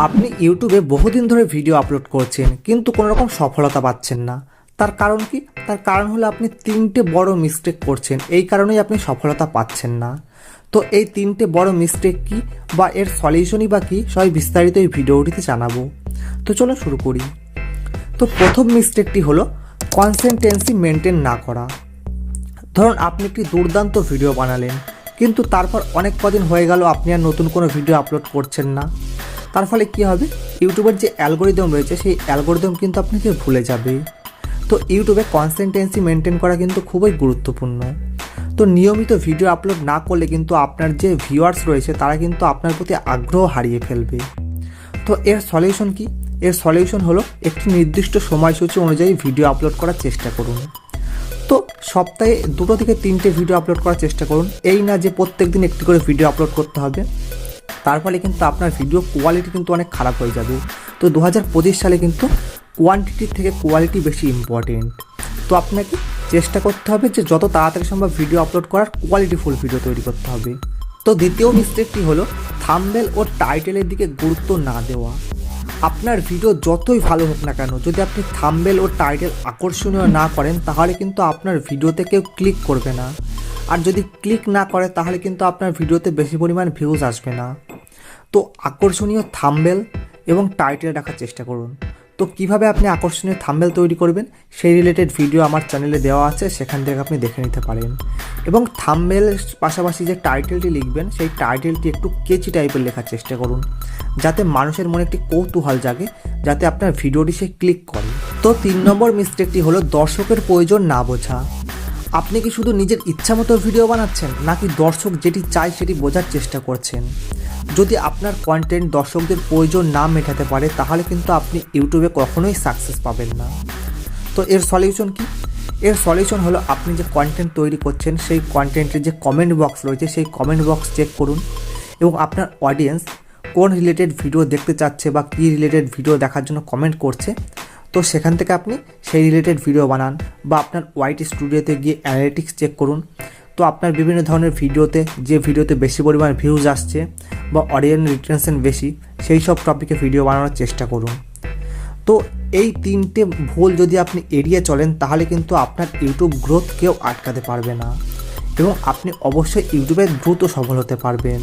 আপনি ইউটিউবে বহুদিন ধরে ভিডিও আপলোড করছেন কিন্তু কোনো রকম সফলতা পাচ্ছেন না। তার কারণ কি? তার কারণ হলো আপনি তিনটে বড় মিস্টেক করছেন, এই কারণেই আপনি সফলতা পাচ্ছেন না। তো এই তিনটে বড় মিস্টেক কি বা এর সলিউশনই বা কী, সবাই বিস্তারিত এই ভিডিওটিতে জানাবো। তো চলো শুরু করি। তো প্রথম মিস্টেকটি হলো কনসিস্টেন্সি মেনটেন না করা। ধরুন আপনি একটি দুর্দান্ত ভিডিও বানালেন, কিন্তু তারপর অনেক কদিন হয়ে গেল আপনি আর নতুন কোনো ভিডিও আপলোড করছেন না। তার ফলে কী হবে, ইউটিউবের যে অ্যালগোরিদম রয়েছে সেই অ্যালগোরিদম কিন্তু আপনাকে ভুলে যাবে। তো ইউটিউবে কনসিস্টেন্সি মেনটেন করা কিন্তু খুবই গুরুত্বপূর্ণ। তো নিয়মিত ভিডিও আপলোড না করলে কিন্তু আপনার যে ভিউয়ার্স রয়েছে তারা কিন্তু আপনার প্রতি আগ্রহ হারিয়ে ফেলবে। তো এর সলিউশন কি? এর সলিউশন হলো একটি নির্দিষ্ট সময়সূচি অনুযায়ী ভিডিও আপলোড করার চেষ্টা করুন। তো সপ্তাহে 2 থেকে 3টে ভিডিও আপলোড করার চেষ্টা করুন। এই না যে প্রত্যেক দিন একটি করে ভিডিও আপলোড করতে হবে, তার ফলে কিন্তু আপনার ভিডিও কোয়ালিটি কিন্তু অনেক খারাপ হয়ে যাবে। তো 2025 সালে কিন্তু কোয়ান্টিটির থেকে কোয়ালিটি বেশি ইম্পর্টেন্ট। তো আপনাকে চেষ্টা করতে হবে যে যত তাড়াতাড়ি সম্ভব ভিডিও আপলোড করার, কোয়ালিটিফুল ভিডিও তৈরি করতে হবে। তো দ্বিতীয় মিস্টেকটি হলো থাম্বনেল ও টাইটেলের দিকে গুরুত্ব না দেওয়া। আপনার ভিডিও যতই ভালো হোক না কেন, যদি আপনি থাম্বনেল ও টাইটেল আকর্ষণীয় না করেন তাহলে কিন্তু আপনার ভিডিওতে কেউ ক্লিক করবে না। আর যদি ক্লিক না করে তাহলে কিন্তু আপনার ভিডিওতে বেশি পরিমাণ ভিউজ আসবে না। তো আকর্ষণীয় থাম্বনেল এবং টাইটেল রাখার চেষ্টা করুন। তো কিভাবে আপনি আকর্ষণীয় থাম্বনেল তৈরি করবেন সেই রিলেটেড ভিডিও আমার চ্যানেলে দেওয়া আছে, সেখান থেকে আপনি দেখে নিতে পারেন। এবং থাম্বনেলের পাশাপাশি যে টাইটেলটি লিখবেন সেই টাইটেলটি একটু কেচি টাইপের লেখার চেষ্টা করুন, যাতে মানুষের মনে একটি কৌতূহল জাগে, যাতে আপনার ভিডিওটি সে ক্লিক করে। তো 3 নম্বর মিস্টেকটি হলো দর্শকের প্রয়োজন না বোঝা। আপনি কি শুধু নিজের ইচ্ছা মতো ভিডিও বানাচ্ছেন, নাকি দর্শক যেটি চায় সেটি বোঝার চেষ্টা করছেন? যদি আপনার কন্টেন্ট দর্শকদের প্রয়োজন না মেটাতে পারে তাহলে কিন্তু আপনি ইউটিউবে কখনোই সাকসেস পাবেন না। তো এর সলিউশন কি? এর সলিউশন হলো আপনি যে কন্টেন্ট তৈরি করছেন সেই কন্টেন্টের যে কমেন্ট বক্স রয়েছে সেই কমেন্ট বক্স চেক করুন, এবং আপনার অডিয়েন্স কোন রিলেটেড ভিডিও দেখতে চাচ্ছে বা কী রিলেটেড ভিডিও দেখার জন্য কমেন্ট করছে, তো সেখান থেকে আপনি সেই রিলেটেড ভিডিও বানান। বা আপনার ওয়াইটি স্টুডিওতে গিয়ে অ্যানালিটিক্স চেক করুন। তো আপনার বিভিন্ন ধরনের ভিডিওতে যে ভিডিওতে বেশি পরিমাণ ভিউজ আসছে বা অডিয়েন্স রিটেনশন বেশি, সেই সব টপিকে ভিডিও বানানোর চেষ্টা করুন। তো এই 3টে ভুল যদি আপনি এড়িয়ে চলেন তাহলে কিন্তু আপনার ইউটিউব গ্রোথ কেউ আটকাতে পারবে না, এবং আপনি অবশ্যই ইউটিউবে দ্রুত সফল হতে পারবেন।